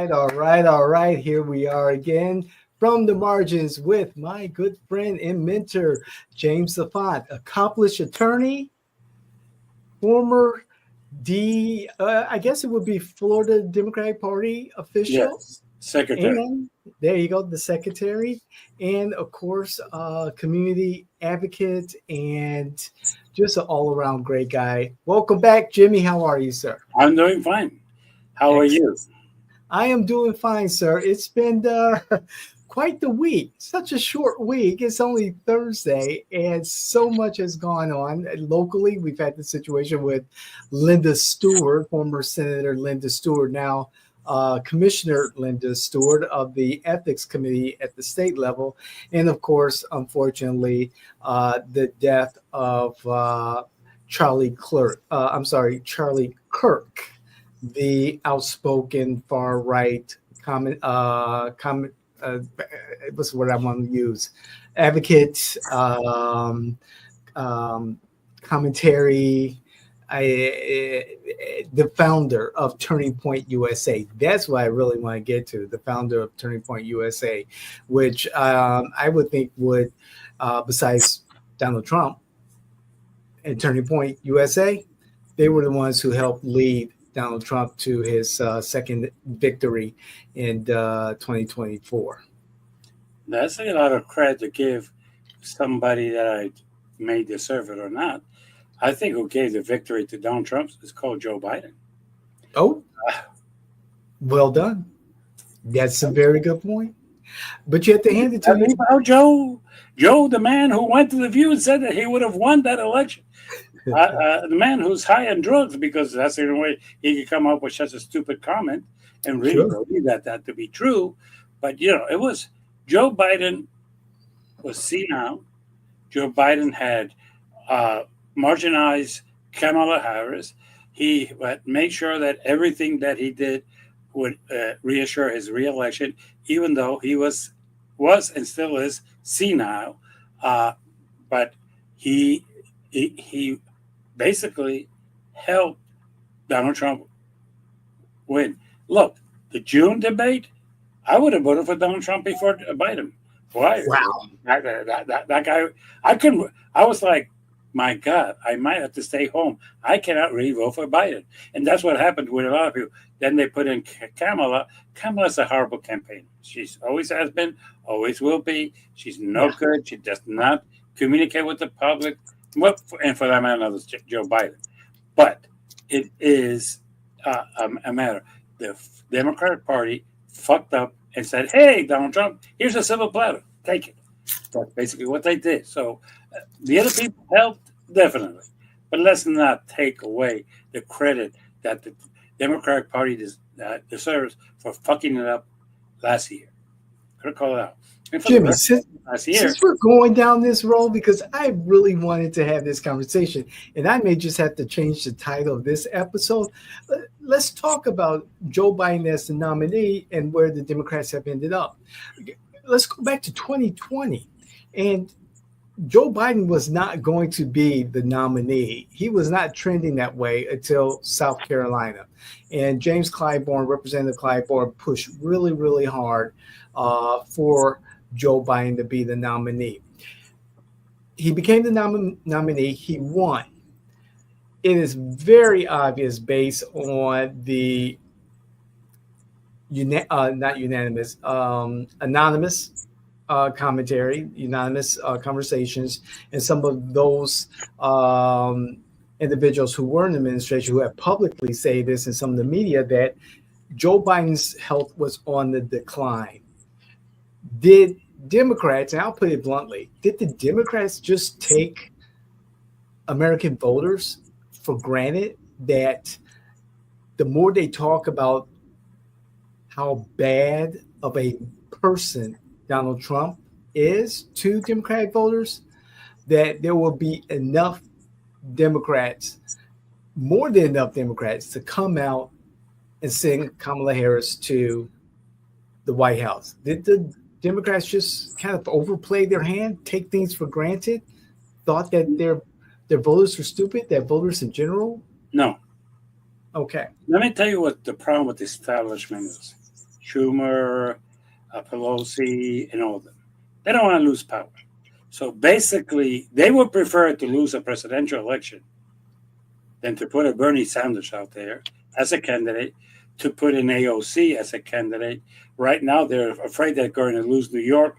all right. Here we are again from the margins with my good friend and mentor, James Auffant, accomplished attorney, former I guess it would be Florida Democratic Party official, Yes, secretary. and there you go, the secretary, and of course, community advocate, and just an all-around great guy. Welcome back, Jimmy. How are you, sir? I'm doing fine. How are you? Excellent. I am doing fine, sir. It's been quite the week. Such a short week. It's only Thursday, and so much has gone on. Locally, we've had the situation with Linda Stewart, former Senator Linda Stewart, now Commissioner Linda Stewart of the Ethics Committee at the state level. And of course, unfortunately, the death of Charlie Kirk, the outspoken far right what's the word I want to use? Advocate, commentary, the founder of Turning Point USA. That's what I really want to get to. The founder of Turning Point USA, which I would think would, besides Donald Trump and Turning Point USA, they were the ones who helped lead Donald Trump to his second victory in 2024. That's a lot of credit to give somebody that I may deserve it or not. I think who gave the victory to Donald Trump is called Joe Biden. Oh, well done. That's a very good point. But you have to hand it to me. About Joe, the man who went to the View and said that he would have won that election. The man who's high on drugs, because that's the only way he could come up with such a stupid comment and really believe that to be true. But, it was Joe Biden was senile. Joe Biden had marginalized Kamala Harris. He made sure that everything that he did would reassure his reelection, even though he was and still is senile. But he basically helped Donald Trump win. Look, the June debate, I would have voted for Donald Trump before Biden. Why? Wow. That guy, I was like, my God, I might have to stay home. I cannot really vote for Biden. And that's what happened with a lot of people. Then they put in Kamala. Kamala's a horrible campaigner. She's always has been, always will be. She's no good. She does not communicate with the public. And for that matter, another Joe Biden. But it is a matter. The Democratic Party fucked up and said, hey, Donald Trump, here's a silver platter. Take it. That's basically what they did. So the other people helped, definitely. But let's not take away the credit that the Democratic Party deserves for fucking it up last year. Gotta call it out. Jimmy, since we're going down this road, because I really wanted to have this conversation, and I may just have to change the title of this episode. Let's talk about Joe Biden as the nominee and where the Democrats have ended up. Let's go back to 2020. And Joe Biden was not going to be the nominee. He was not trending that way until South Carolina. And James Clyburn, Representative Clyburn, pushed really, really hard for Joe Biden to be the nominee. He became the nominee. He won. It is very obvious based on the anonymous commentary, unanimous conversations, and some of those individuals who were in the administration who have publicly said this in some of the media, that Joe Biden's health was on the decline. Did Democrats, and I'll put it bluntly, did the Democrats just take American voters for granted, that the more they talk about how bad of a person Donald Trump is to Democratic voters, that there will be enough Democrats, more than enough Democrats, to come out and send Kamala Harris to the White House? Did the Democrats just kind of overplay their hand, take things for granted, thought that their voters were stupid, that voters in general? No. Okay. Let me tell you what the problem with the establishment is. Schumer, Pelosi, and all of them. They don't want to lose power. So basically, they would prefer to lose a presidential election than to put a Bernie Sanders out there as a candidate, to put an AOC as a candidate. Right now, they're afraid they're going to lose New York.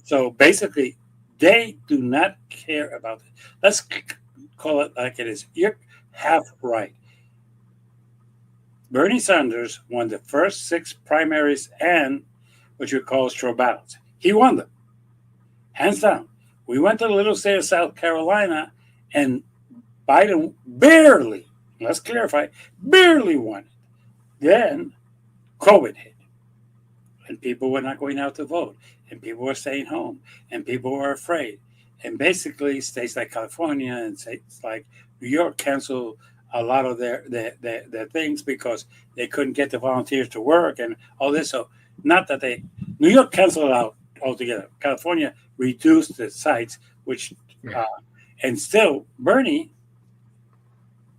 So basically, they do not care about it. Let's call it like it is. You're half right. Bernie Sanders won the first 6 primaries and what you call straw ballots. He won them, hands down. We went to the little state of South Carolina, and Biden barely, let's clarify, barely won it. Then COVID hit, and people were not going out to vote, and people were staying home, and people were afraid. And basically, states like California and states like New York canceled a lot of their things because they couldn't get the volunteers to work and all this. So not that New York canceled it out altogether. California reduced the sites, which and still Bernie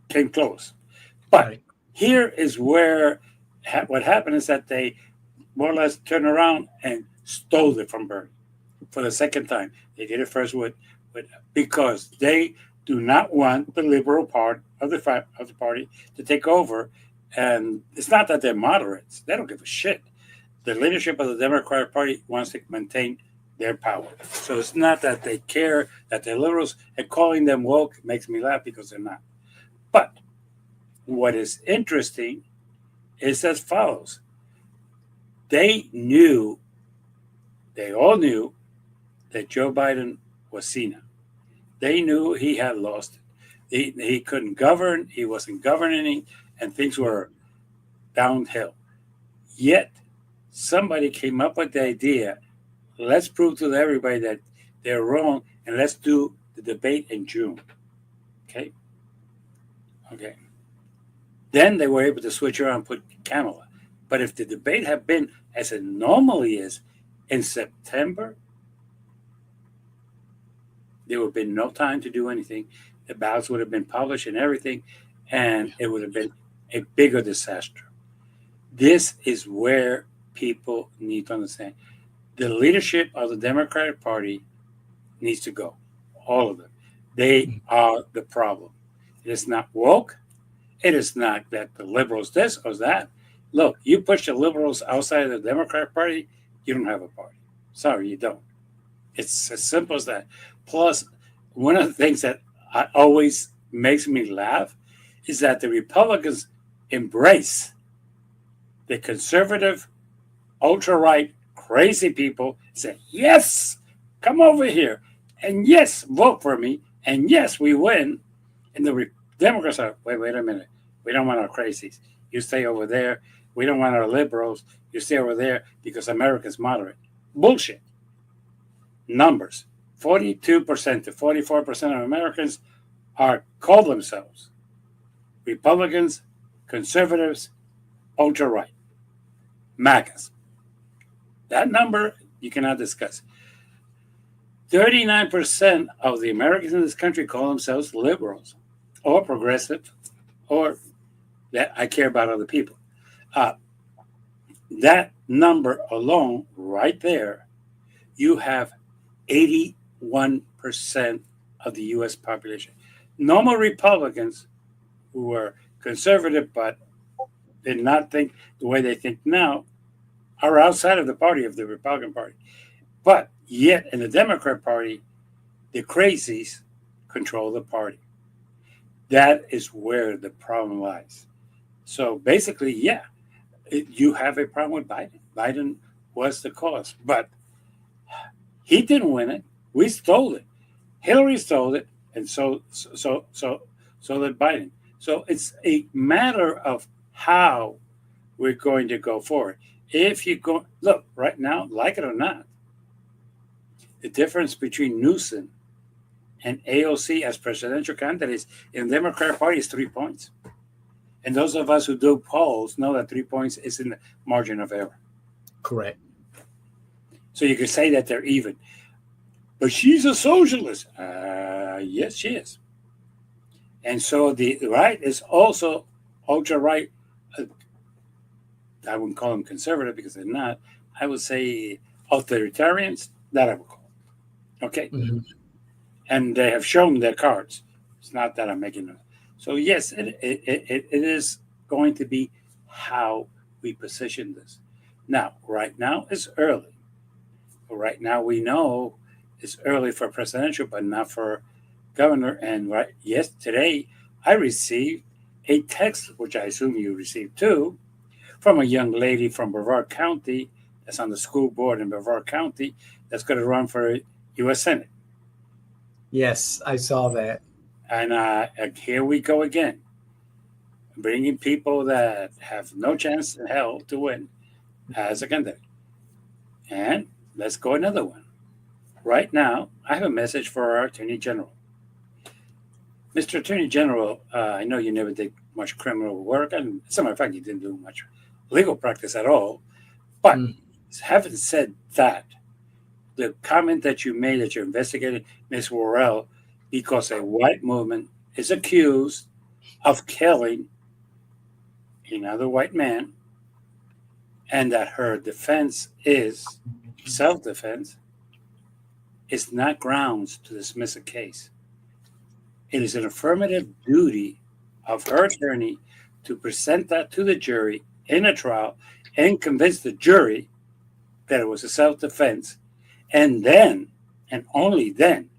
came close. But here is where what happened is that they more or less turned around and stole it from Bernie for the second time. They did it first with because they do not want the liberal part of the party to take over. And it's not that they're moderates. They don't give a shit. The leadership of the Democratic Party wants to maintain their power. So it's not that they care that they're liberals, and calling them woke makes me laugh because they're not. But what is interesting is as follows. They all knew that Joe Biden was senile. They knew he had lost it. He couldn't govern. He wasn't governing, and things were downhill. Yet somebody came up with the idea, let's prove to everybody that they're wrong, and let's do the debate in June. Okay. Then they were able to switch around and put Kamala. But if the debate had been as it normally is in September, there would have been no time to do anything. The ballots would have been published and everything, and it would have been a bigger disaster. This is where people need to understand. The leadership of the Democratic Party needs to go. All of them. They are the problem. It is not woke. It is not that the liberals this or that. Look, you push the liberals outside of the Democratic Party, you don't have a party. Sorry, you don't. It's as simple as that. Plus, one of the things that always makes me laugh is that the Republicans embrace the conservative, ultra-right, crazy people, say, yes, come over here, and yes, vote for me, and yes, we win. And the Democrats are, wait a minute, we don't want our crazies. You stay over there. We don't want our liberals. You stay over there because America's moderate. Bullshit. Numbers. 42% to 44% of Americans call themselves Republicans, conservatives, ultra-right, MAGAs. That number you cannot discuss. 39% of the Americans in this country call themselves liberals or progressive or that I care about other people. That number alone right there, you have 81% of the U.S. population. Normal Republicans who are conservative but did not think the way they think now are outside of the party of the Republican Party. But yet in the Democrat Party, the crazies control the party. That is where the problem lies. So basically, yeah, you have a problem with Biden. Biden was the cause, but he didn't win it. We stole it. Hillary stole it, and so did Biden. So it's a matter of how we're going to go forward. If you go look right now, like it or not, the difference between Newsom and AOC as presidential candidates in the Democratic Party is 3 points. And those of us who do polls know that 3 points is in the margin of error. Correct. So you could say that they're even. But she's a socialist. Yes, she is. And so the right is also ultra-right. I wouldn't call them conservative because they're not. I would say authoritarians, that I would call. Okay. Mhm. And they have shown their cards. It's not that I'm making it. So, yes, it is going to be how we position this. Now, right now, it's early. Right now, we know it's early for presidential, but not for governor. And yes, today I received a text, which I assume you received too, from a young lady from Brevard County that's on the school board in Brevard County that's going to run for U.S. Senate. Yes, I saw that. And here we go again, bringing people that have no chance in hell to win as a candidate. And let's go another one. Right now, I have a message for our Attorney General. Mr. Attorney General, I know you never did much criminal work, and as a matter of fact, you didn't do much legal practice at all. But having said that, the comment that you made that you're investigating Ms. Worrell because a white woman is accused of killing another white man and that her defense is self-defense is not grounds to dismiss a case. It is an affirmative duty of her attorney to present that to the jury in a trial and convince the jury that it was a self-defense, and then, and only then,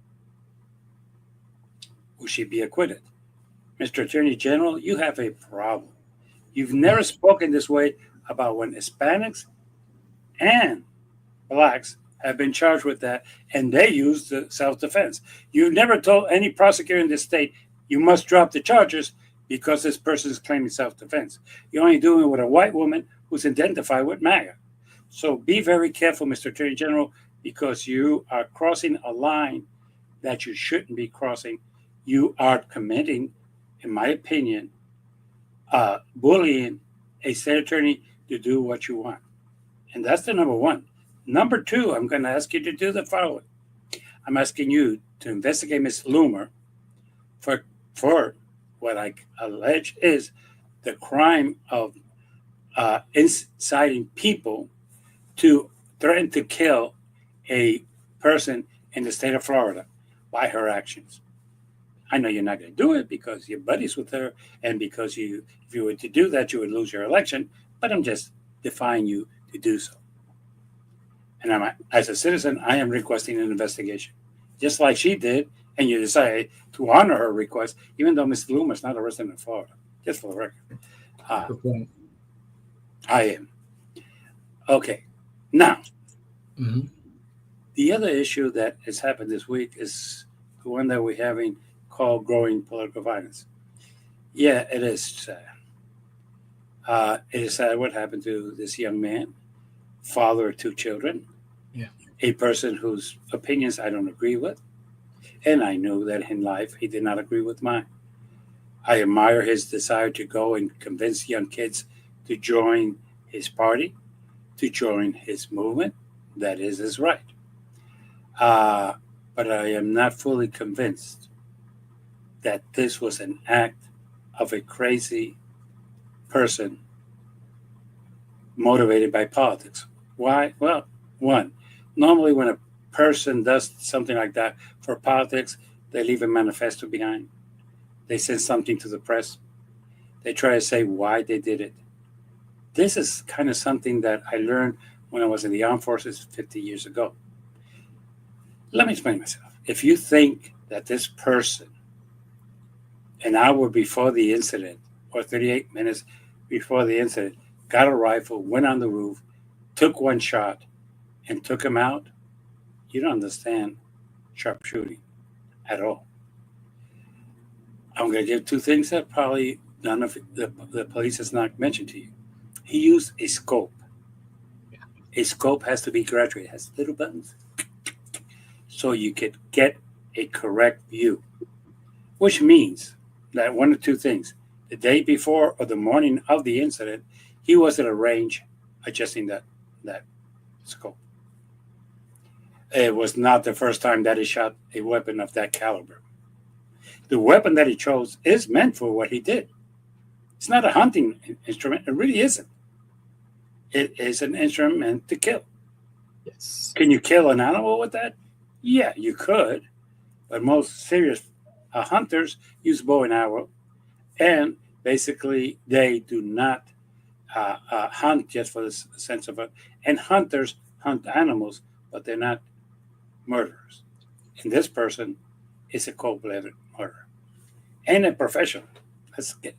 will she be acquitted. Mr. Attorney General, you have a problem. You've never spoken this way about when Hispanics and blacks have been charged with that, and they use the self-defense. You've never told any prosecutor in this state, you must drop the charges because this person is claiming self-defense. You're only doing it with a white woman who's identified with MAGA. So be very careful, Mr. Attorney General, because you are crossing a line that you shouldn't be crossing. You are committing, in my opinion, bullying a state attorney to do what you want. And that's the number one. Number two, I'm going to ask you to do the following. I'm asking you to investigate Ms. Loomer for what I allege is the crime of inciting people to threaten to kill a person in the state of Florida by her actions. I know you're not going to do it because you're buddies with her and because if you were to do that, you would lose your election. But I'm just defying you to do so. And as a citizen, I am requesting an investigation, just like she did. And you decided to honor her request, even though Ms. Loomer is not a resident of Florida, just for the record. Good point. I am. Okay. Now, the other issue that has happened this week is the one that we're having called growing political violence. Yeah, it is sad. It is sad what happened to this young man, father of two children, a person whose opinions I don't agree with. And I knew that in life he did not agree with mine. I admire his desire to go and convince young kids to join his party, to join his movement. That is his right. But I am not fully convinced that this was an act of a crazy person motivated by politics. Why? Well, one, normally when a person does something like that for politics, they leave a manifesto behind. They send something to the press. They try to say why they did it. This is kind of something that I learned when I was in the armed forces 50 years ago. Let me explain myself. If you think that this person, an hour before the incident, or 38 minutes before the incident, got a rifle, went on the roof, took one shot, and took him out, you don't understand sharpshooting at all. I'm going to give two things that probably none of the police has not mentioned to you. He used a scope. A scope has to be graduated. It has little buttons. So you could get a correct view, which means that one of two things. The day before or the morning of the incident, he was at a range adjusting that scope. It was not the first time that he shot a weapon of that caliber. The weapon that he chose is meant for what he did. It's not a hunting instrument. It really isn't. It is an instrument to kill. Yes. Can you kill an animal with that? Yeah, you could, but most serious hunters use bow and arrow, and basically they do not hunt just for the sense of it. And hunters hunt animals, but they're not murderers. And this person is a cold-blooded murderer and a professional.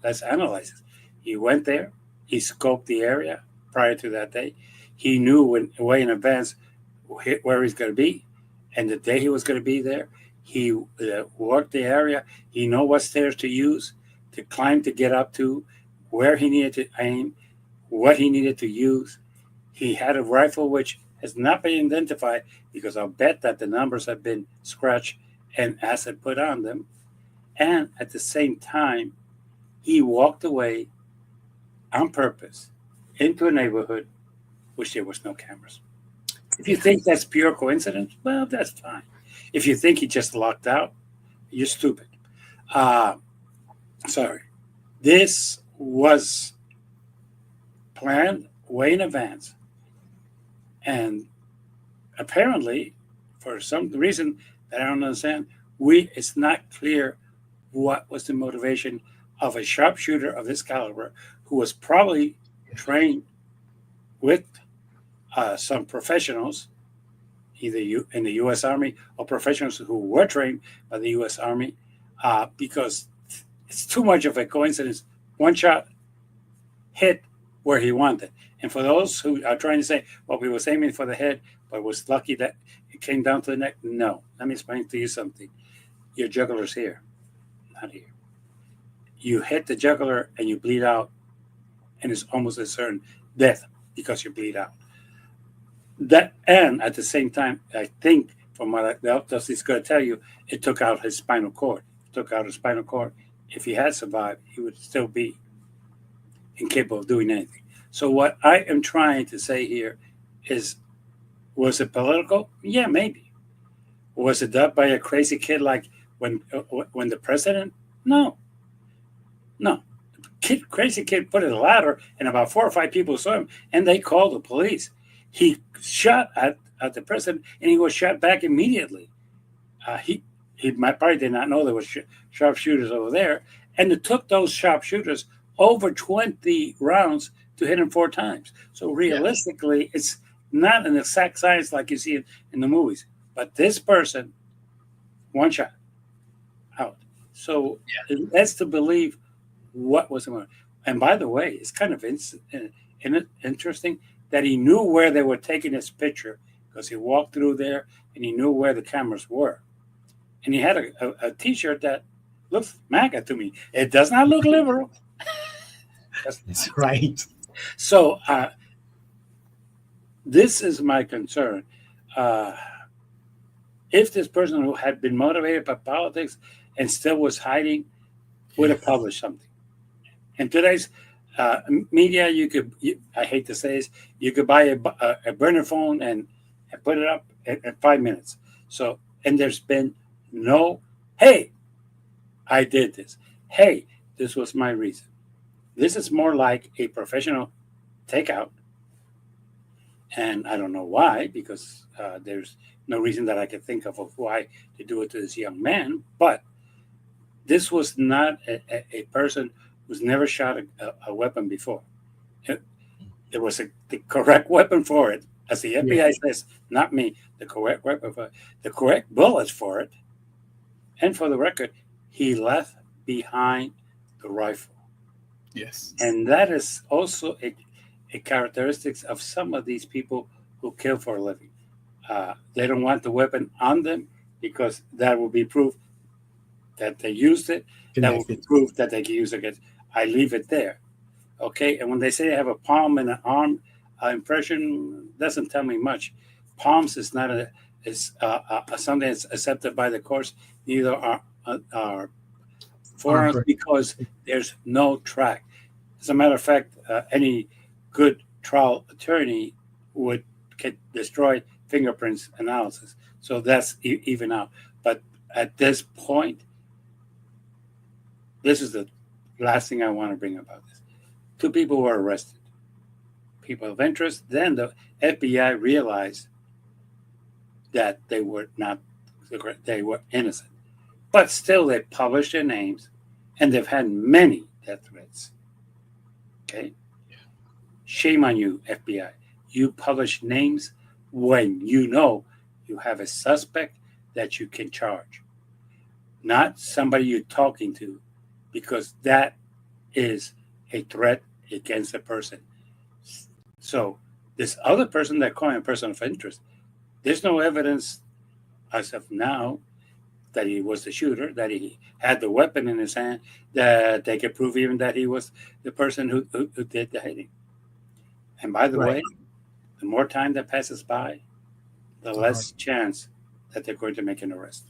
Let's analyze it. He went there. He scoped the area prior to that day. He knew way in advance where he's going to be, and the day he was going to be there. He worked the area. He know what stairs to use, to climb, to get up to, where he needed to aim, what he needed to use. He had a rifle which has not been identified because I'll bet that the numbers have been scratched and acid put on them. And at the same time, he walked away on purpose into a neighborhood which there was no cameras. If you think that's pure coincidence, well, that's fine. If you think he just lucked out, you're stupid. Sorry. This was planned way in advance. And apparently, for some reason that I don't understand, it's not clear what was the motivation of a sharpshooter of this caliber who was probably trained with some professionals, either in the U.S. Army or professionals who were trained by the U.S. Army, because it's too much of a coincidence. One shot hit where he wanted. And for those who are trying to say, well, we was aiming for the head, but was lucky that it came down to the neck. No, let me explain to you something. Your jugular's here, not here. You hit the jugular and you bleed out, and it's almost a certain death because you bleed out. That, and at the same time, I think from what the autopsy is going to tell you, it took out his spinal cord. It took out his spinal cord. If he had survived, he would still be incapable of doing anything. So what I am trying to say here is, was it political? Yeah, maybe. Was it done by a crazy kid like when the president? No. Crazy kid put it a ladder, and about 4 or 5 people saw him, and they called the police. He shot at the president, and he was shot back immediately. He probably did not know there was sharpshooters over there, and it took those sharpshooters over 20 rounds to hit him 4 times. So realistically, it's not an exact science like you see it in the movies. But this person, one shot, out. So that's to believe what was going on. And by the way, it's kind of interesting that he knew where they were taking his picture because he walked through there and he knew where the cameras were. And he had a T-shirt that looks MAGA to me. It does not look liberal. That's right. So this is my concern. If this person who had been motivated by politics and still was hiding would have published something. In today's media, I hate to say this, you could buy a burner phone and put it up in 5 minutes. So, and there's been no, hey, I did this. Hey, this was my reason. This is more like a professional takeout. And I don't know why, because there's no reason that I could think of why to do it to this young man. But this was not a person who's never shot a weapon before. There was the correct weapon for it. As the FBI says, not me, the correct weapon for it, the correct bullets for it. And for the record, he left behind the rifle. Yes. And that is also a characteristic of some of these people who kill for a living. They don't want the weapon on them because that will be proof that they used it. That will be proof that they can use it against. I leave it there. Okay. And when they say they have a palm and an arm impression, doesn't tell me much. Palms is not something that's accepted by the courts. Neither are forearms because there's no track. As a matter of fact, any good trial attorney would destroy fingerprints analysis. So that's even out. But at this point, this is the last thing I want to bring about this. 2 people were arrested. people of interest. Then the FBI realized that they were not, they were innocent. But still, they published their names, and they've had many death threats. Okay? Shame on you, FBI. You publish names when you know you have a suspect that you can charge, not somebody you're talking to, because that is a threat against the person. So this other person they're calling a person of interest, there's no evidence as of now that he was the shooter, that he had the weapon in his hand, that they could prove even that he was the person who did the hitting. And by the way, the more time that passes by, the less chance that they're going to make an arrest.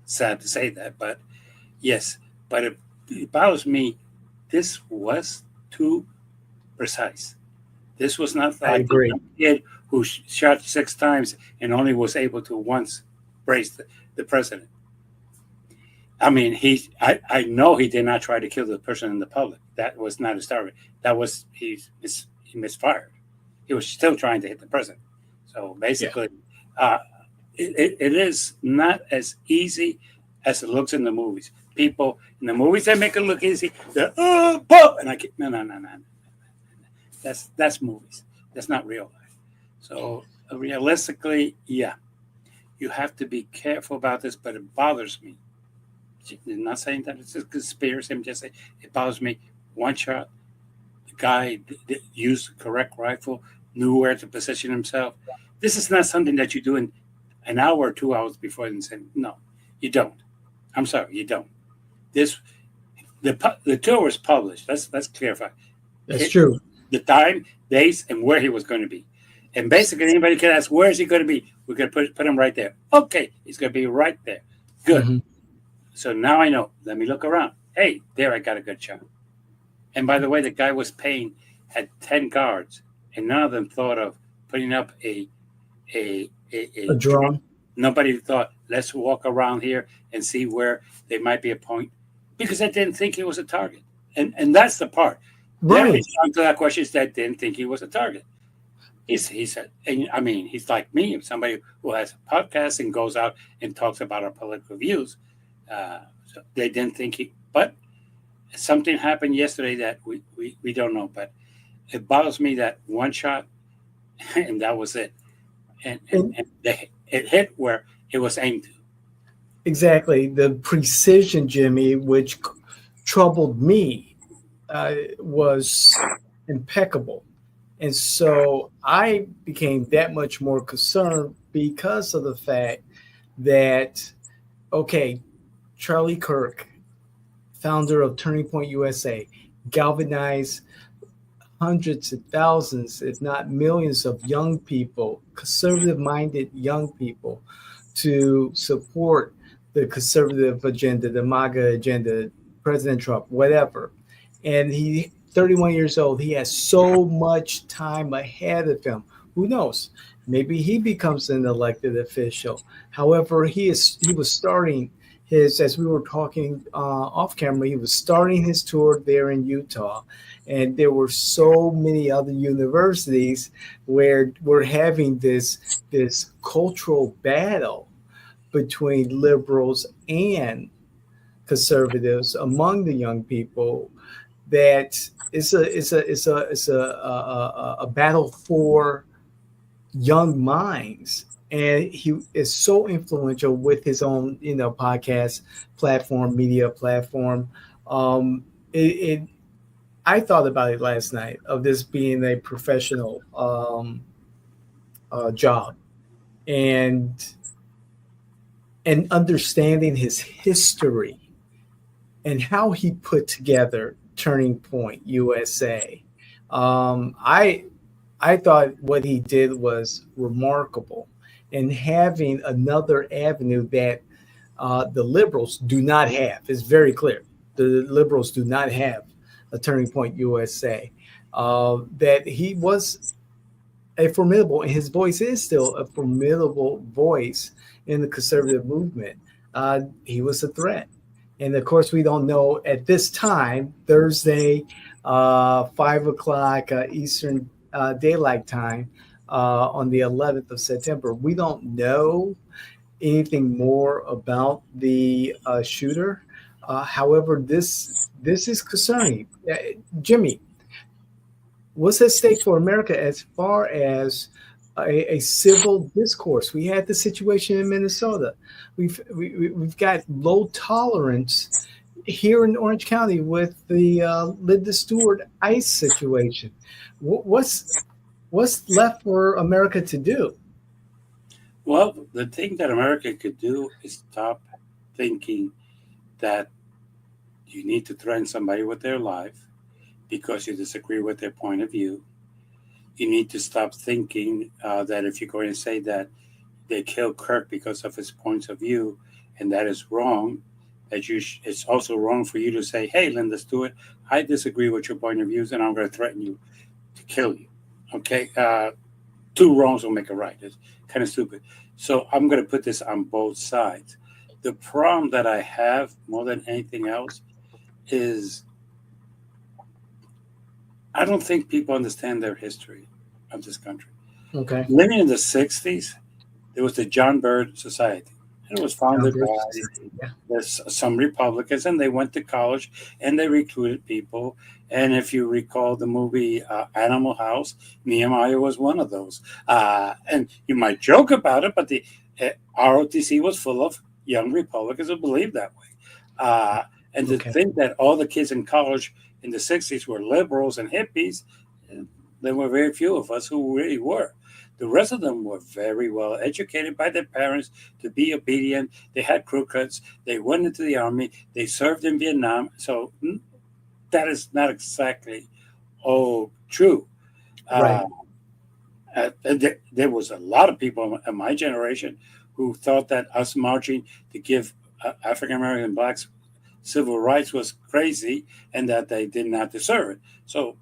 Sad to say that, but yes. But it bothers me. This was too precise. This was not like the kid who shot 6 times and only was able to once brace the president. I mean, I know he did not try to kill the person in the public. That was not his target. That was he misfired. He was still trying to hit the president. So basically, it is not as easy as it looks in the movies. People in the movies, they make it look easy. They're and I keep no. That's movies. That's not real life. So realistically, yeah, you have to be careful about this. But it bothers me. I'm not saying that it's a conspiracy. I'm just saying it bothers me. One shot, the guy used the correct rifle, knew where to position himself. This is not something that you do in an hour or 2 hours before the incident. No, you don't. I'm sorry, you don't. The tour was published. Let's clarify. That's true. The time, days, and where he was going to be. And basically, anybody can ask, where is he going to be? We're going to put him right there. Okay, he's going to be right there. Good. Mm-hmm. So now I know. Let me look around. Hey, there I got a good shot. And by the way, the guy had 10 guards, and none of them thought of putting up a drone. Nobody thought, let's walk around here and see where there might be a point, because they didn't think he was a target. And that's the part. Right. The answer to that question is that they didn't think he was a target. He said, and I mean, he's like me, somebody who has a podcast and goes out and talks about our political views. So they didn't think but something happened yesterday that we don't know. But it bothers me that one shot, and that was it. And it hit where it was aimed to. Exactly. The precision, Jimmy, which troubled me, was impeccable. And so I became that much more concerned because of the fact that, okay, Charlie Kirk, founder of Turning Point USA, galvanized hundreds of thousands, if not millions of young people, conservative-minded young people, to support the conservative agenda, the MAGA agenda, President Trump, whatever. And he, 31 years old, he has so much time ahead of him. Who knows? Maybe he becomes an elected official. However, he was starting his, as we were talking off camera, he was starting his tour there in Utah. And there were so many other universities where we're having this cultural battle between liberals and conservatives among the young people. That it's a battle for young minds, and he is so influential with his own podcast platform, media platform. I thought about it last night of this being a professional job, and understanding his history and how he put together Turning Point USA. I thought what he did was remarkable, and having another avenue that the liberals do not have. It's very clear. The liberals do not have a Turning Point USA. That he was a formidable, and his voice is still a formidable voice in the conservative movement. He was a threat. And of course, we don't know at this time, Thursday, 5 o'clock Eastern Daylight Time on the 11th of September. We don't know anything more about the shooter. However, this is concerning. Jimmy, what's at stake for America as far as a civil discourse? We had the situation in Minnesota. We've got low tolerance here in Orange County with the Linda Stewart ICE situation. What's left for America to do? Well, the thing that America could do is stop thinking that you need to threaten somebody with their life because you disagree with their point of view. You need to stop thinking that if you're going to say that they killed Kirk because of his points of view, and that is wrong, that it's also wrong for you to say, hey, Linda Stewart, I disagree with your point of views, and I'm going to threaten you to kill you. Okay? Two wrongs will make a right. It's kind of stupid. So I'm going to put this on both sides. The problem that I have more than anything else is I don't think people understand their history of this country. Okay. Living in the 60s, there was the John Bird Society. It was founded by some Republicans, and they went to college and they recruited people. And if you recall the movie Animal House, Nehemiah was one of those. And you might joke about it, but the ROTC was full of young Republicans who believed that way. And to think that all the kids in college in the 60s were liberals and hippies, there were very few of us who really were. The rest of them were very well educated by their parents to be obedient. They had crew cuts. They went into the army. They served in Vietnam. So that is not exactly all true. Right. There was a lot of people in my generation who thought that us marching to give African American blacks civil rights was crazy and that they did not deserve it. So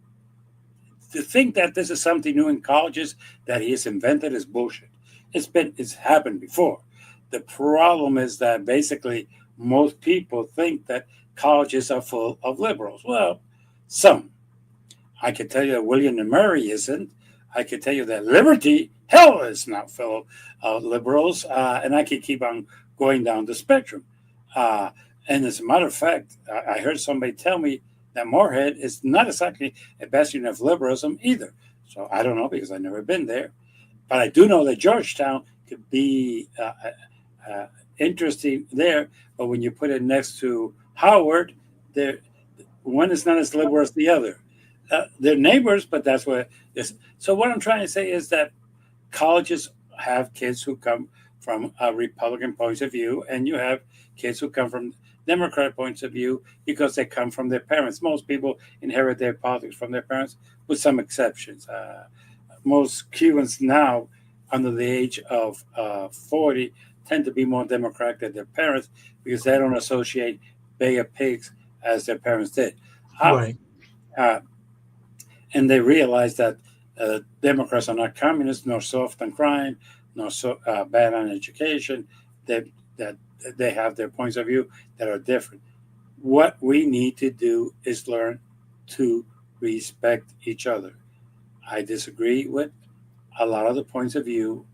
to think that this is something new in colleges that he has invented is bullshit. It's happened before. The problem is that basically most people think that colleges are full of liberals. Well, some. I can tell you that William and Mary isn't. I can tell you that Liberty, hell, is not full of liberals. And I could keep on going down the spectrum. And as a matter of fact, I heard somebody tell me that Moorhead is not exactly a bastion of liberalism either. So I don't know because I've never been there. But I do know that Georgetown could be interesting there. But when you put it next to Howard, one is not as liberal as the other. They're neighbors, but that's what it is. So what I'm trying to say is that colleges have kids who come from Republican points of view, and you have kids who come from Democrat points of view because they come from their parents. Most people inherit their politics from their parents, with some exceptions. Most Cubans now, under the age of 40, tend to be more Democratic than their parents because they don't associate Bay of Pigs as their parents did. Right. And they realize that Democrats are not communists, nor soft on crime, nor bad on education. That they have their points of view that are different. What we need to do is learn to respect each other. I disagree with a lot of the points of view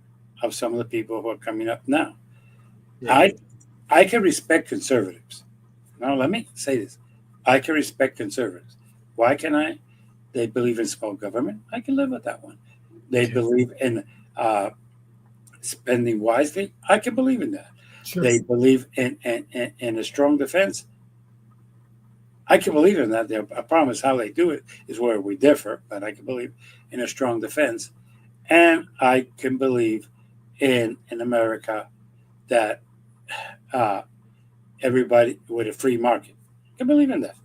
of some of the people who are coming up now. Yeah. I can respect conservatives. Now, let me say this. I can respect conservatives. Why can I? They believe in small government. I can live with that one. They believe in spending wisely. I can believe in that. Sure. They believe in a strong defense. I can believe in that. I promise how they do it is where we differ, but I can believe in a strong defense. And I can believe in America that everybody with a free market. I can believe in that.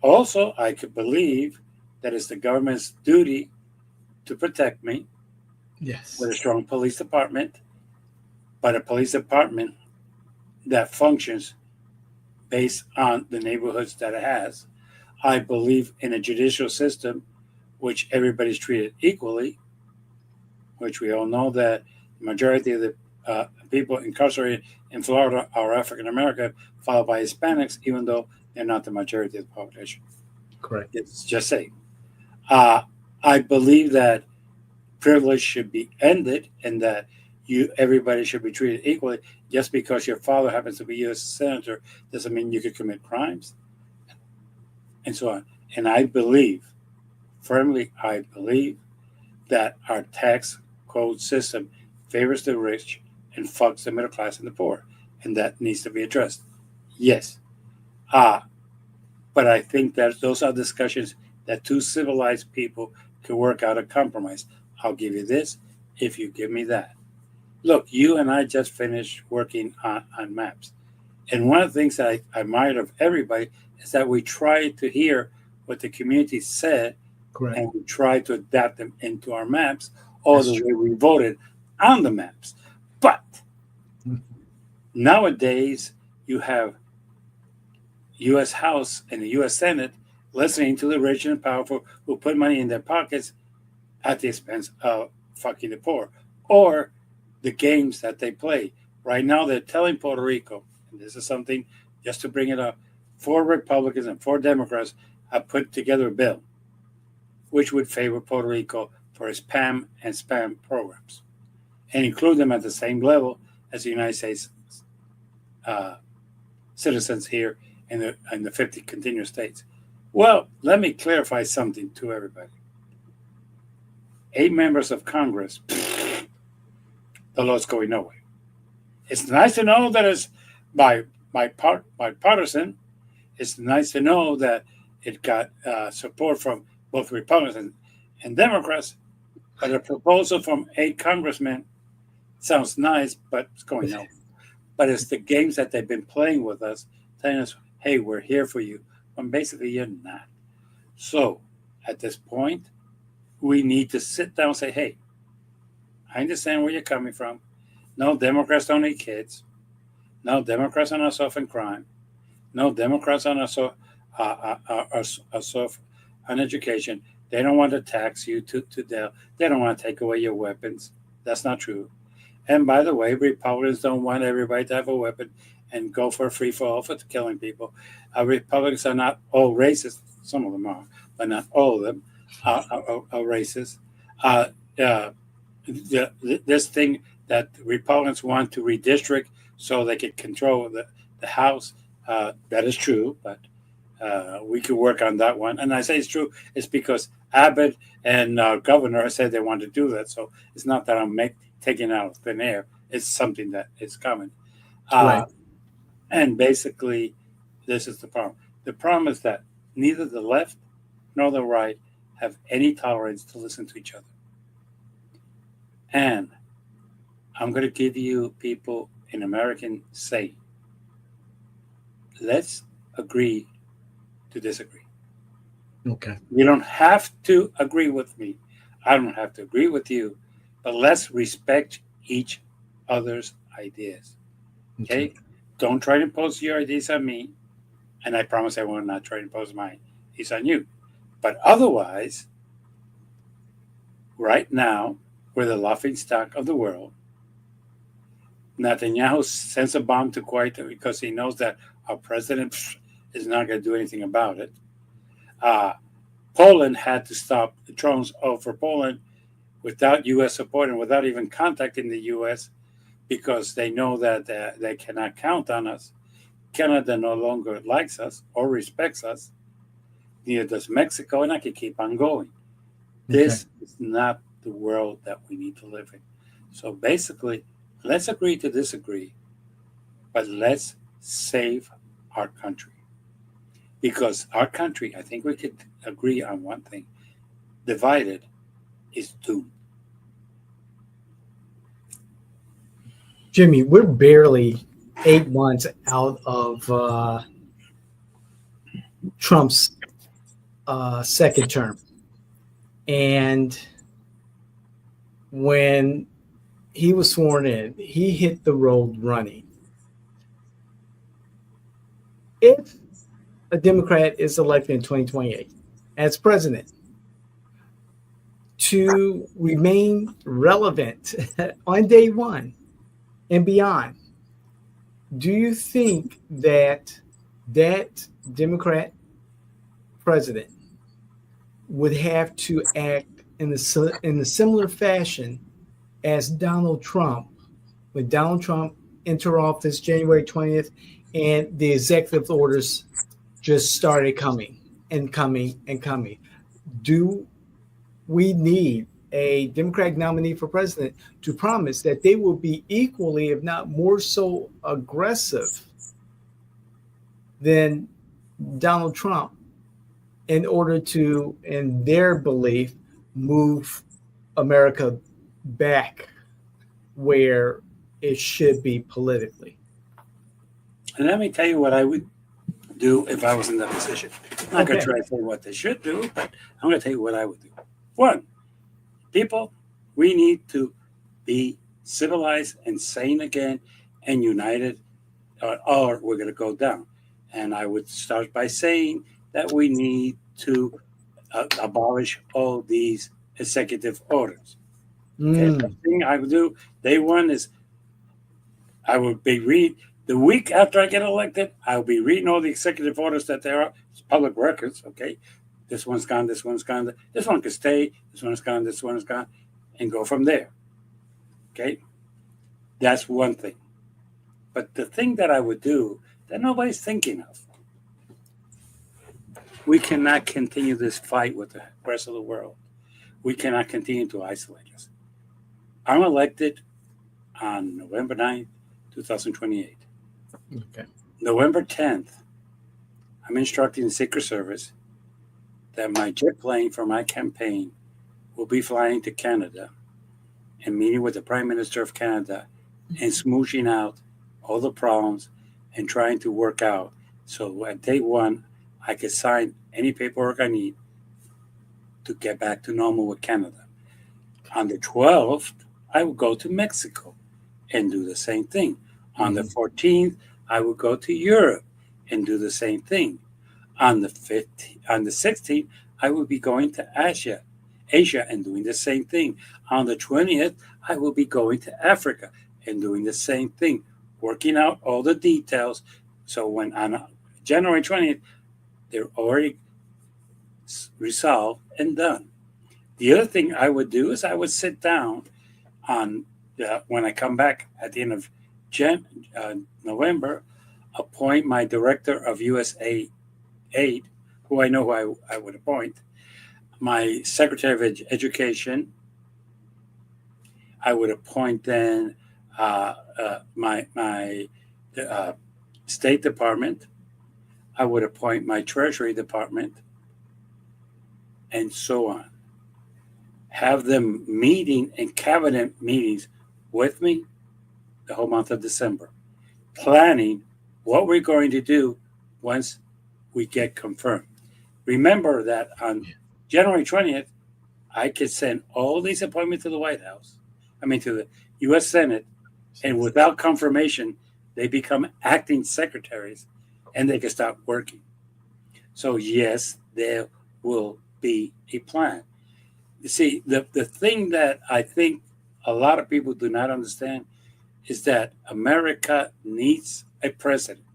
Also, I could believe that it's the government's duty to protect me. Yes. With a strong police department, but a police department that functions based on the neighborhoods that it has. I believe in a judicial system which everybody's treated equally, which we all know that the majority of the people incarcerated in Florida are African American, followed by Hispanics, even though they're not the majority of the population. Correct. It's just saying. I believe that privilege should be ended, and that everybody should be treated equally. Just because your father happens to be U.S. senator doesn't mean you could commit crimes, and so on. And I believe, firmly, I believe that our tax code system favors the rich and fucks the middle class and the poor, and that needs to be addressed. Yes, but I think that those are discussions that two civilized people can work out a compromise. I'll give you this if you give me that. Look, you and I just finished working on maps. And one of the things that I admire of everybody is that we try to hear what the community said. Correct. And we try to adapt them into our maps, or That's the true. way we voted on the maps. But nowadays, you have U.S. House and the U.S. Senate listening to the rich and powerful who put money in their pockets at the expense of fucking the poor, or the games that they play. Right now, they're telling Puerto Rico, and this is something just to bring it up, 4 Republicans and 4 Democrats have put together a bill which would favor Puerto Rico for its PAM and SPAM programs and include them at the same level as the United States citizens here in the 50 continuous states. Well, let me clarify something to everybody. 8 members of Congress, the law's going nowhere. It's nice to know that it's bipartisan. It's nice to know that it got support from both Republicans and Democrats, but a proposal from 8 congressmen sounds nice, but it's going nowhere. But it's the games that they've been playing with us, telling us, hey, we're here for you, when basically you're not. So at this point, we need to sit down and say, hey, I understand where you're coming from. No, Democrats don't need kids. No, Democrats are not soft in crime. No, Democrats are not soft on education. They don't want to tax you to death. They don't want to take away your weapons. That's not true. And by the way, Republicans don't want everybody to have a weapon and go for a free-for-all for killing people. Republicans are not all racist. Some of them are, but not all of them are racist. This thing that Republicans want to redistrict so they can control the House, that is true, but we could work on that one. And I say it's true, it's because Abbott and governor said they want to do that. So it's not that I'm taking it out of thin air. It's something that is coming. Right. And basically, this is the problem. The problem is that neither the left nor the right have any tolerance to listen to each other. And I'm going to give you people in American saying, let's agree to disagree. Okay. You don't have to agree with me. I don't have to agree with you, but let's respect each other's ideas. Okay? Don't try to impose your ideas on me, and I promise I will not try to impose my ideas on you. But otherwise, right now, we're the laughing stock of the world. Netanyahu sends a bomb to Kuwait because he knows that our president is not going to do anything about it. Poland had to stop the drones over Poland without U.S. support and without even contacting the U.S. because they know that they cannot count on us. Canada no longer likes us or respects us. Neither does Mexico, and I can keep on going. This is not the world that we need to live in. So basically, let's agree to disagree, but let's save our country. Because our country, I think we could agree on one thing, divided is doomed. Jimmy, we're barely 8 months out of Trump's second term. And when he was sworn in, he hit the road running. If a Democrat is elected in 2028 as president, to remain relevant on day one, and beyond, do you think that that Democrat president would have to act in a similar fashion as Donald Trump when Donald Trump entered office January 20th and the executive orders just started coming and coming and coming? Do we need a Democratic nominee for president to promise that they will be equally, if not more so, aggressive than Donald Trump in order to, in their belief, move America back where it should be politically? And let me tell you what I would do if I was in that position. I'm not going to Okay. try to tell you what they should do, but I'm going to tell you what I would do. One, people, we need to be civilized and sane again and united, or we're going to go down. And I would start by saying that we need to abolish all these executive orders. Okay, the Mm, thing I would do, day one is I would be read the week after I get elected. I'll be reading all the executive orders that there are. It's public records. Okay, this one's gone. This one's gone. This one could stay. This one's gone. This one is gone, and go from there. Okay, that's one thing. But the thing that I would do that nobody's thinking of, we cannot continue this fight with the rest of the world. We cannot continue to isolate us. I'm elected on November 9th, 2028. okay. November 10th, I'm instructing the Secret Service that my jet plane for my campaign will be flying to Canada and meeting with the Prime Minister of Canada and smooshing out all the problems and trying to work out. So at day one, I could sign any paperwork I need to get back to normal with Canada. On the 12th, I will go to Mexico and do the same thing. On the 14th, I will go to Europe and do the same thing. On the 16th, I will be going to Asia and doing the same thing. On the 20th, I will be going to Africa and doing the same thing, working out all the details. So when on January 20th, they're already resolved and done. The other thing I would do is I would sit down on when I come back at the end of November, appoint my director of USA Aid, who I know who I would appoint, my secretary of education. I would appoint then my State Department. I would appoint my Treasury Department, and so on. Have them meeting in cabinet meetings with me the whole month of December, planning what we're going to do once we get confirmed. Remember that on January 20th, I could send all these appointments to the White House, to the U.S. Senate, and without confirmation, they become acting secretaries and they can start working. So, yes, there will be a plan. You see, the thing that I think a lot of people do not understand is that America needs a president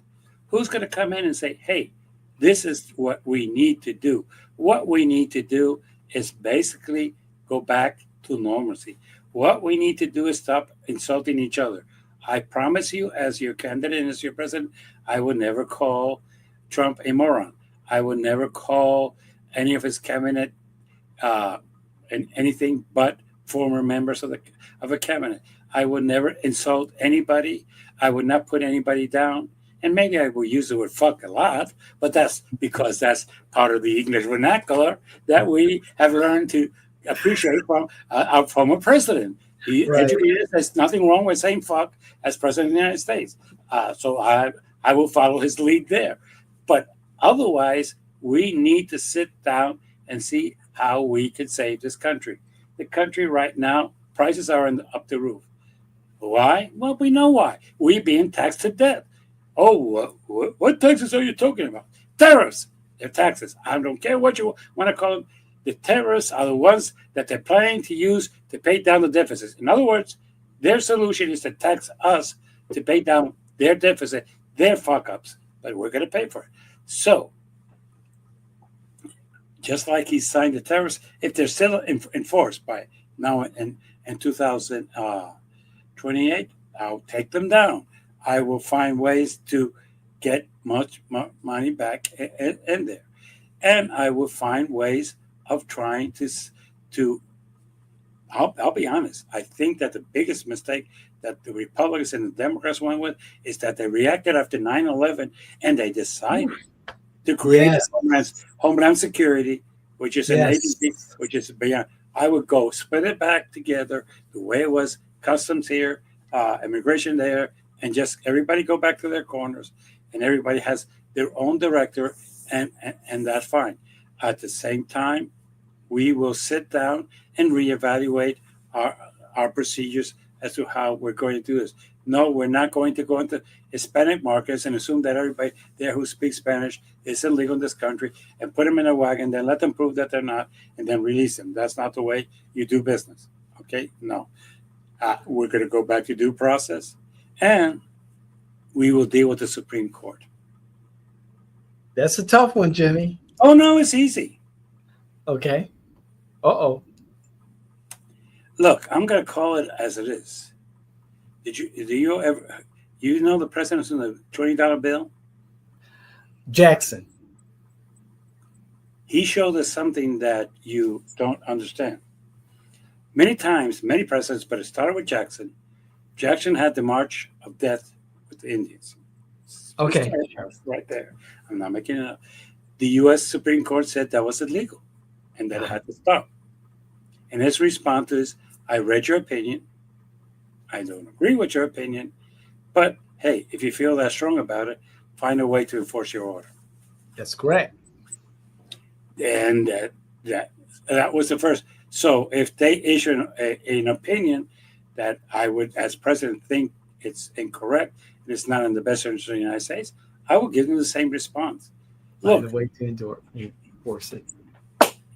who's going to come in and say, hey, this is what we need to do. What we need to do is basically go back to normalcy. What we need to do is stop insulting each other. I promise you, as your candidate and as your president, I would never call Trump a moron. I would never call any of his cabinet anything but former members of a cabinet. I would never insult anybody. I would not put anybody down. And maybe I will use the word fuck a lot, but that's because that's part of the English vernacular that we have learned to appreciate from our former president. He Right. educated us. There's nothing wrong with saying fuck as president of the United States. So I will follow his lead there. But otherwise, we need to sit down and see how we can save this country. The country right now, prices are up the roof. Why? Well, we know why. We're being taxed to death. Oh, what taxes are you talking about? Tariffs. They're taxes. I don't care what you want to call them. The tariffs are the ones that they're planning to use to pay down the deficits. In other words, Their solution is to tax us to pay down their deficit, their fuck ups, but we're going to pay for it. So, just like he signed the tariffs, if they're still enforced by now in 2028, I'll take them down. I will find ways to get much money back in there, and I will find ways of trying to. I'll be honest. I think that the biggest mistake that the Republicans and the Democrats went with is that they reacted after 9/11 and they decided to create Yes. Homeland Security, which is an Yes. agency which is beyond. I would go split it back together the way it was, customs here, immigration there, and just everybody go back to their corners, and everybody has their own director, and that's fine. At the same time, we will sit down and reevaluate our procedures as to how we're going to do this. No, we're not going to go into Hispanic markets and assume that everybody there who speaks Spanish is illegal in this country and put them in a wagon, then let them prove that they're not, and then release them. That's not the way you do business. Okay? No. We're going to go back to due process, and we will deal with the Supreme Court. That's a tough one, Jimmy. Oh, no, it's easy. Okay. Uh-oh. Look, I'm going to call it as it is. Do you ever, you know the president's in the $20 bill? Jackson. He showed us something that you don't understand. Many times, many presidents, but it started with Jackson. Jackson had the March of Death with the Indians. Okay. Right there. I'm not making it up. The U.S. Supreme Court said that was illegal and that it had to stop. And his response is, I read your opinion. I don't agree with your opinion. But, hey, if you feel that strong about it, find a way to enforce your order. That's correct. And that was the first. So if they issue an opinion that I would, as president, think it's incorrect and it's not in the best interest of the United States, I will give them the same response. Find a way to enforce it.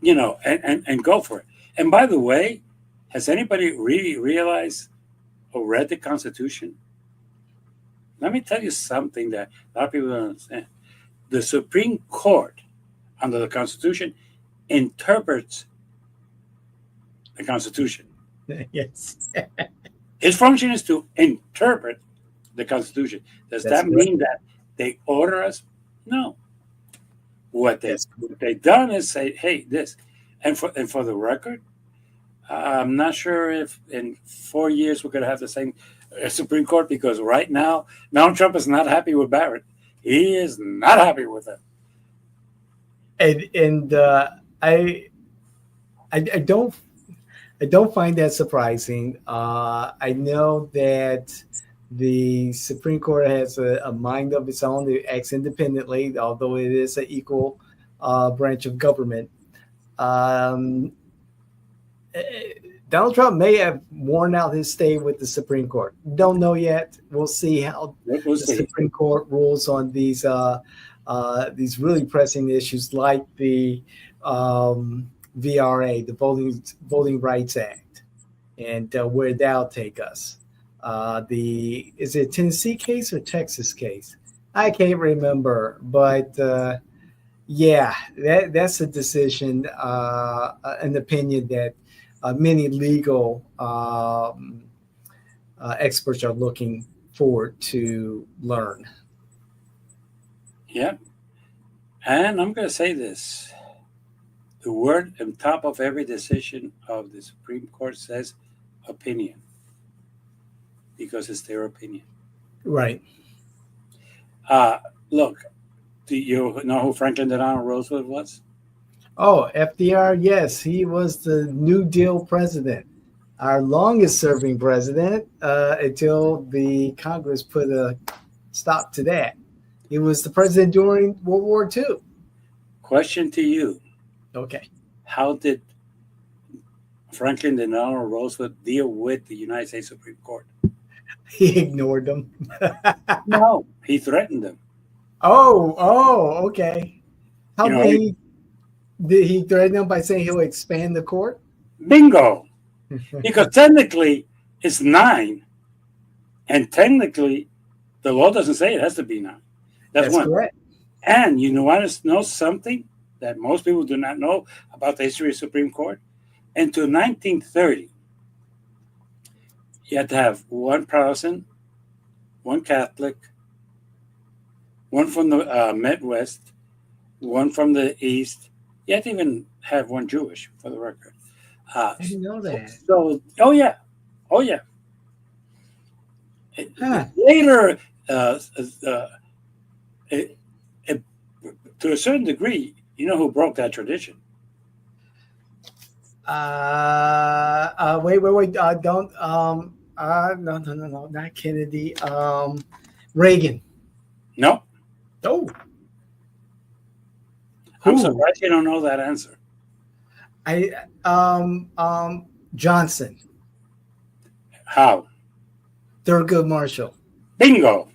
You know, and go for it. And by the way, has anybody really realized or read the Constitution? Let me tell you something that a lot of people don't understand. The Supreme Court, under the Constitution, interprets the Constitution. Yes. Its function is to interpret the Constitution. Does That's that mean that they order us? No. What they've done is say, hey, this. And for the record, I'm not sure if in 4 years we're going to have the same Supreme Court, because right now, Donald Trump is not happy with Barrett. He is not happy with it. And I don't find that surprising. I know that the Supreme Court has a mind of its own. It acts independently, although it is an equal branch of government. Donald Trump may have worn out his stay with the Supreme Court. Don't know yet. We'll see how the Supreme Court rules on these really pressing issues like the VRA, the Voting Rights Act, and where that'll take us. Is it a Tennessee case or Texas case? I can't remember, but yeah, that's a decision, an opinion that many legal experts are looking forward to learn. Yeah. And I'm going to say this. The word on top of every decision of the Supreme Court says opinion, because it's their opinion. Right. Look, do you know who Franklin Delano Roosevelt was? Oh, FDR, yes. He was the New Deal president, our longest serving president until the Congress put a stop to that. He was the president during World War II. Question to you. Okay. How did Franklin Delano Roosevelt deal with the United States Supreme Court? He ignored them. No, he threatened them. Oh, okay. How did he threaten them by saying he'll expand the court? Bingo. Because technically, It's 9, and technically, the law doesn't say it has to be 9. That's one. correct. And you want to know something that most people do not know about the history of the Supreme Court? Until 1930, you had to have one Protestant, one Catholic, one from the Midwest, one from the East. You had to even have one Jewish, for the record. I didn't know that. So, oh yeah. Huh. Later, to a certain degree, you know who broke that tradition? Wait. Don't. No. Not Kennedy. Reagan. No. Oh. I'm Who? surprised you don't know that answer. Johnson. How? Thurgood Marshall. Bingo.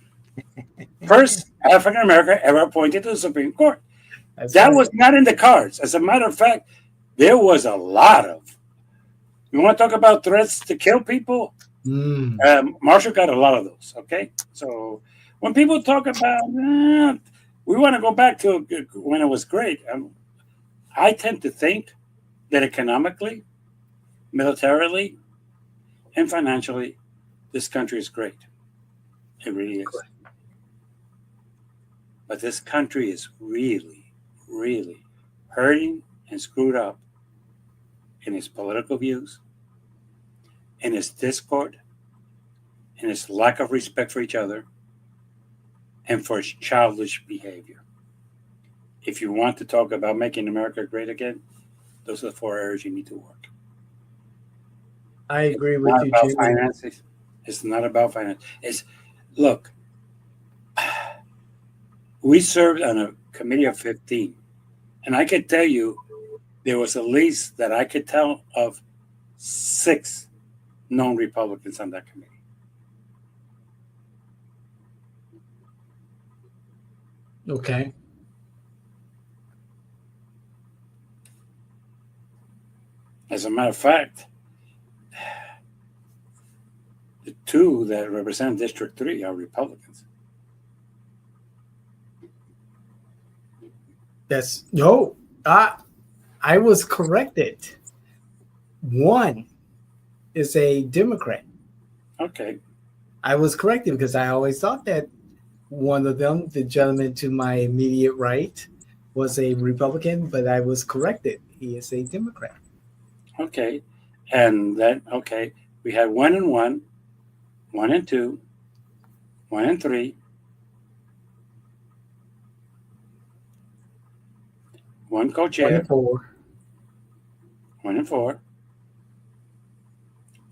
First African American ever appointed to the Supreme Court. That's That right. was not in the cards. As a matter of fact, there was a lot of. You want to talk about threats to kill people? Marshall got a lot of those. Okay, so when people talk about we want to go back to when it was great, I tend to think that economically, militarily, and financially, this country is great. It really is. Correct. But this country is really, really hurting and screwed up in its political views, in its discord, in its lack of respect for each other, and for its childish behavior. If you want to talk about making America great again, those are the 4 areas you need to work. I agree with Not you, about Jimmy. finances. It's not about finance. Look, we served on a committee of 15, and I could tell you there was at least that I could tell of 6 known Republicans on that committee. Okay. As a matter of fact, the 2 that represent District 3 are Republicans. I was corrected. 1 is a Democrat. Okay. I was corrected because I always thought that one of them, the gentleman to my immediate right, was a Republican, but I was corrected. He is a Democrat. Okay. And then, okay, we had 1 and 1, 1 and 2, 1 and 3, 1 co-chair, 1 and 4. 1 and 4,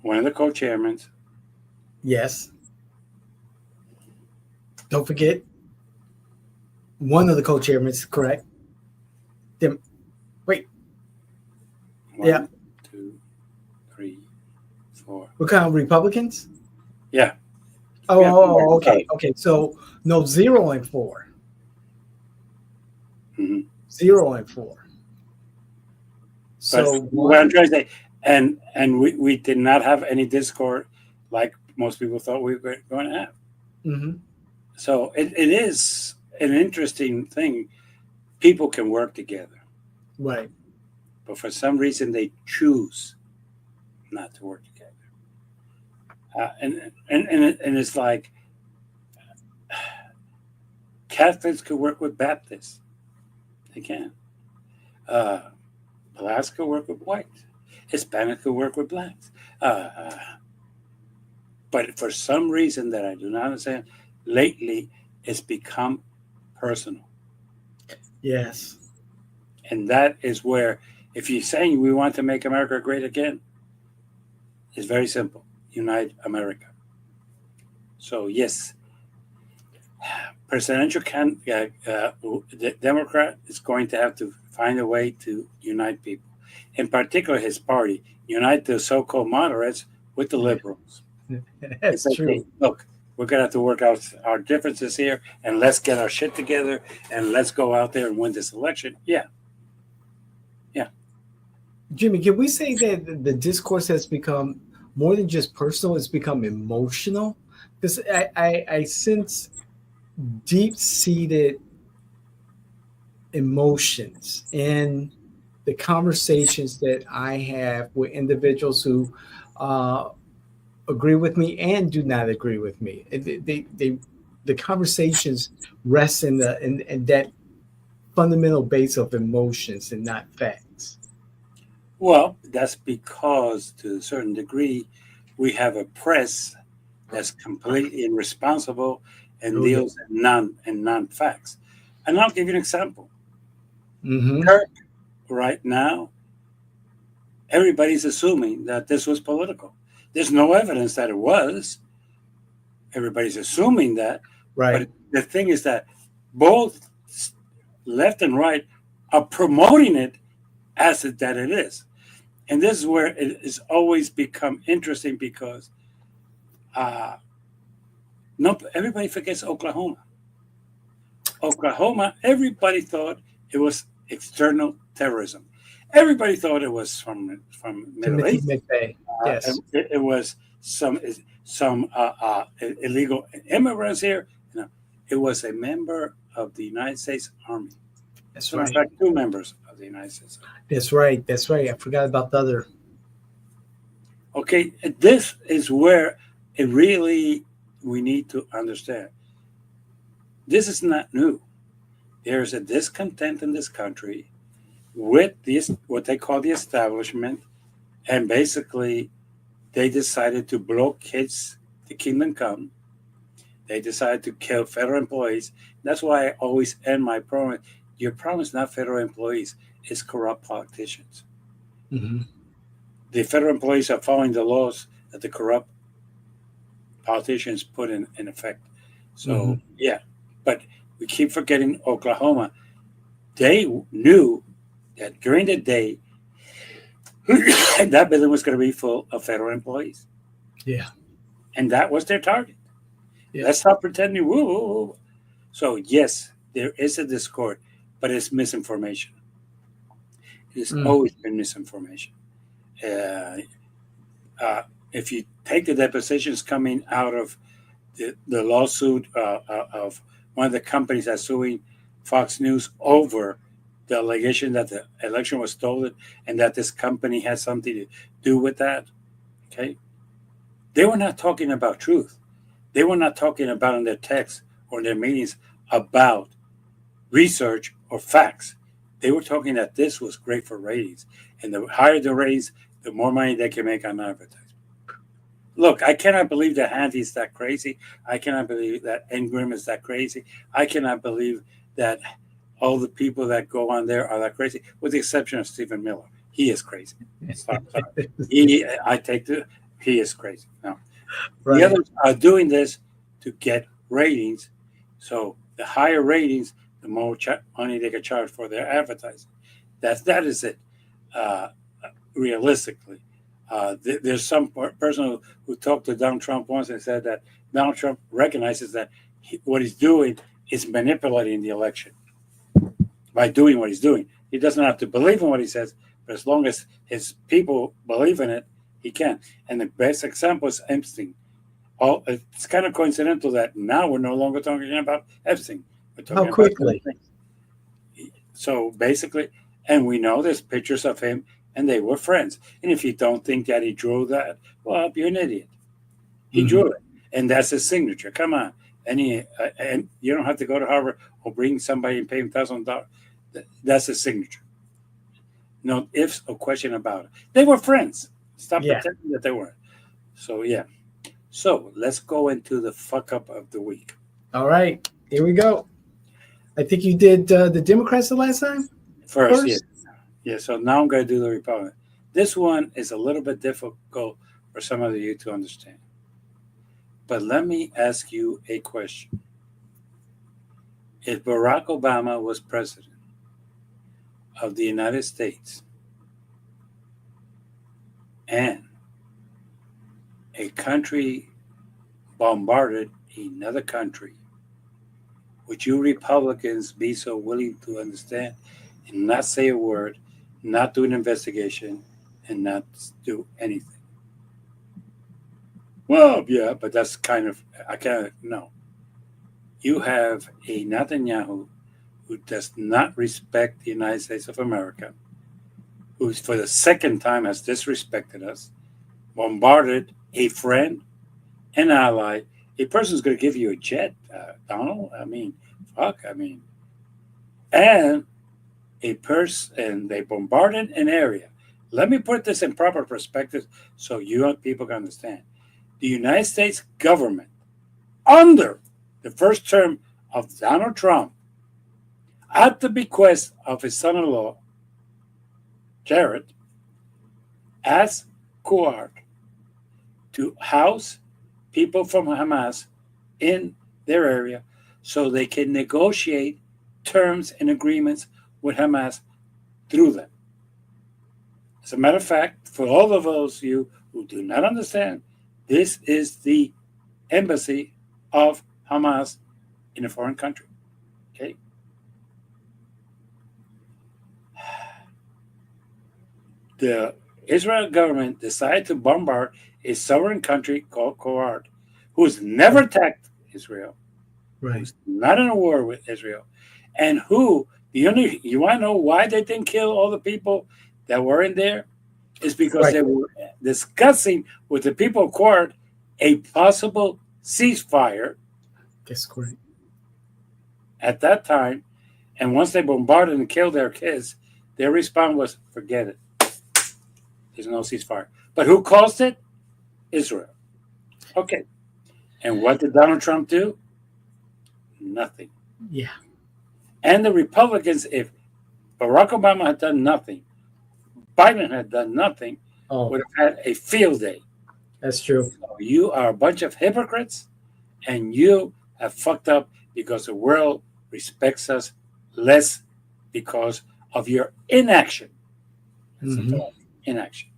1 of the co-chairmen. Yes. Don't forget, one of the co-chairmen is correct. Wait. 1, Yeah. 2, 3, 4. What kind of Republicans? Yeah. Oh, okay. Okay. So no, 0 and 4. Mm-hmm. 0 and 4. But So what I'm trying to say, and we did not have any discord like most people thought we were going to have. Mm-hmm. So it is an interesting thing. People can work together, Right. but for some reason they choose not to work together. And it's like Catholics could work with Baptists. They can. Blacks could work with whites. Hispanics could work with blacks. But for some reason that I do not understand, lately it's become personal. Yes. And that is where, if you're saying we want to make America great again, it's very simple. Unite America. So yes, presidential the Democrat is going to have to find a way to unite people. In particular, his party, unite the so-called moderates with the liberals. That's It's true. okay, look, we're going to have to work out our differences here, and let's get our shit together, and let's go out there and win this election. Yeah. Jimmy, can we say that the discourse has become more than just personal, it's become emotional. Because I sense deep seated emotions in the conversations that I have with individuals who uh, agree with me and do not agree with me. The conversations rest in that fundamental base of emotions and not facts. Well, that's because to a certain degree, we have a press that's completely irresponsible and Oh yeah. deals in non facts. And I'll give you an example. Mm-hmm. Kirk, right now, everybody's assuming that this was political. There's no evidence that it was. Everybody's assuming that. Right. But the thing is that both left and right are promoting it as that it is. And this is where it has always become interesting because uh, no, everybody forgets Oklahoma. Oklahoma, everybody thought it was external terrorism. Everybody thought it was from Middle Timothy East. McVeigh. Yes. It was some illegal immigrants here. No, it was a member of the United States Army. That's So in right. fact, two members of the United States Army. That's right. That's right. I forgot about the other. Okay, this is where it really we need to understand. This is not new. There's a discontent in this country with this what they call the establishment, and basically they decided to blow kids to kingdom come. They decided to kill federal employees. That's why I always end my program. Your problem is not federal employees; it's corrupt politicians. Mm-hmm. The federal employees are following the laws that the corrupt politicians put in effect. Mm-hmm. So yeah, but we keep forgetting Oklahoma. They knew that during the day that building was going to be full of federal employees, Yeah. and that was their target. Yeah. Let's stop pretending. Woo, woo, woo. So yes, there is a discord, but it's misinformation. It's Mm. always been misinformation. Uh, if you take the depositions coming out of the lawsuit of one of the companies that's suing Fox News over the allegation that the election was stolen and that this company had something to do with that, okay? They were not talking about truth. They were not talking about in their texts or in their meetings about research or facts. They were talking that this was great for ratings. And the higher the ratings, the more money they can make on advertising. Look, I cannot believe that Handy is that crazy. I cannot believe that Ingram is that crazy. I cannot believe that all the people that go on there are that crazy, with the exception of Stephen Miller. He is crazy. Sorry. He is crazy. No. The Right. others are doing this to get ratings. So the higher ratings, the more money they can charge for their advertising. That is it. Uh, Realistically, there's some person who talked to Donald Trump once and said that Donald Trump recognizes that what he's doing is manipulating the election by doing what he's doing. He doesn't have to believe in what he says, but as long as his people believe in it, he can. And the best example is Epstein. It's kind of coincidental that now we're no longer talking about Epstein. We're How talking about quickly? so basically, and we know there's pictures of him, and they were friends. And if you don't think that he drew that, well, you're an idiot. He Mm-hmm. drew it, and that's his signature. Come on, and you don't have to go to Harvard or bring somebody and pay him $1,000. That's his signature. No ifs or question about it. They were friends. Stop Yeah. pretending that they weren't. So yeah. So let's go into the fuck up of the week. All right. Here we go. I think you did the Democrats the last time. First, yeah. Yeah, so now I'm going to do the Republican. This one is a little bit difficult for some of you to understand. But let me ask you a question. If Barack Obama was president of the United States and a country bombarded another country, would you Republicans be so willing to understand and not say a word, not do an investigation, and not do anything? Well, yeah, but that's kind of, I can't, no. You have a Netanyahu who does not respect the United States of America, who for the second time has disrespected us, bombarded a friend, an ally, a person who's going to give you a jet, Donald. I mean, fuck. I mean, and a person, and they bombarded an area. Let me put this in proper perspective so you people can understand. The United States government, under the first term of Donald Trump, at the bequest of his son-in-law, Jared, asked Kuwait to house people from Hamas in their area so they can negotiate terms and agreements with Hamas through them. As a matter of fact, for all of those of you who do not understand, this is the embassy of Hamas in a foreign country. Okay? The Israel government decided to bombard a sovereign country called Kuwait, who's never attacked Israel, Right. who's not in a war with Israel, and who you want to know why they didn't kill all the people that were in there? Is because Right. they were discussing with the people of Kuwait a possible ceasefire That's correct. at that time. And once they bombarded and killed their kids, their response was, forget it. There's no ceasefire. But who caused it? Israel. Okay. And what did Donald Trump do? Nothing. Yeah. And the Republicans, if Barack Obama had done nothing, Biden had done nothing, Oh, would have had a field day. that's true. So you are a bunch of hypocrites, and you have fucked up because the world respects us less because of your inaction. Mhm. Inaction.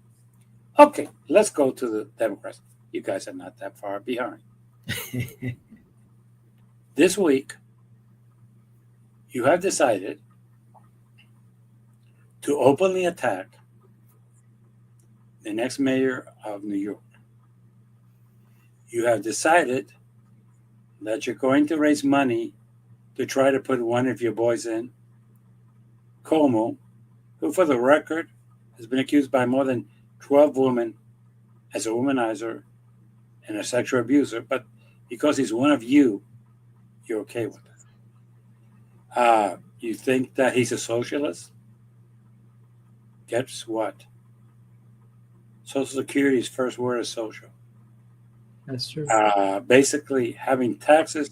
Okay, let's go to the Democrats. You guys are not that far behind. This week, you have decided to openly attack the next mayor of New York. You have decided that you're going to raise money to try to put one of your boys in, Cuomo, who, for the record, has been accused by more than 12 women as a womanizer and a sexual abuser, but because he's one of you, you're okay with it. You think that he's a socialist? Guess what? Social Security's first word is social. That's true. Basically, having taxes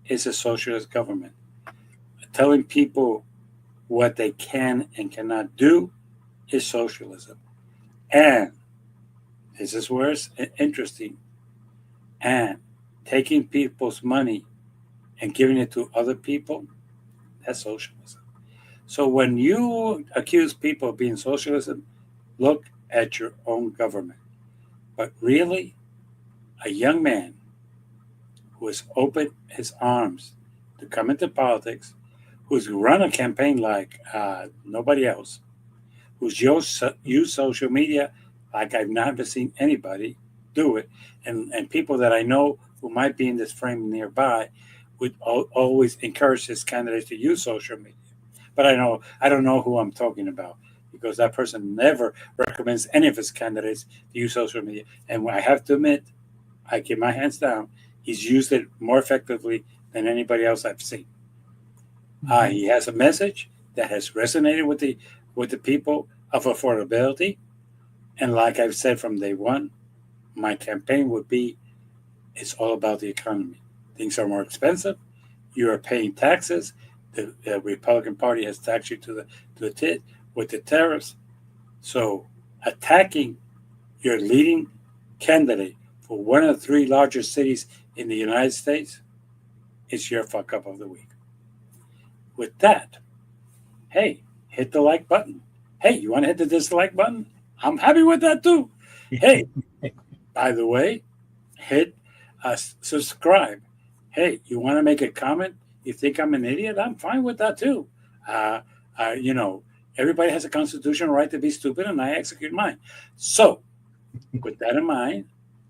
is a socialist government. Telling people what they can and cannot do is socialism. And this is where it's interesting. And taking people's money and giving it to other people, that's socialism. So when you accuse people of being socialism, look at your own government. But really, a young man who has opened his arms to come into politics, who's run a campaign like nobody else, who's used social media like I've never seen anybody do it, and people that I know who might be in this frame nearby would always encourage his candidates to use social media. But I don't know who I'm talking about because that person never recommends any of his candidates to use social media. And I have to admit, I give my hands down, he's used it more effectively than anybody else I've seen. He has a message that has resonated with the people of affordability. And like I've said from day one, my campaign would be, it's all about the economy. Things are more expensive. You are paying taxes. The Republican Party has taxed you to the tit with the tariffs. So attacking your leading candidate for one of the three largest cities in the United States is your fuck up of the week. With that, hey, hit the like button. Hey, you want to hit the dislike button? I'm happy with that too. Hey, by the way, hit subscribe. Hey, you want to make a comment? You think I'm an idiot? I'm fine with that too. Everybody has a constitutional right to be stupid, and I execute mine. So, with that in mind,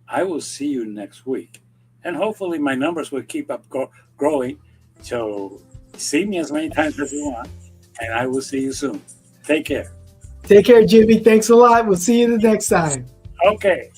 I will see you next week. And hopefully my numbers will keep up growing. So see me as many times as you want. And I will see you soon. Take care. Take care, Jimmy. Thanks a lot. We'll see you the next time. Okay.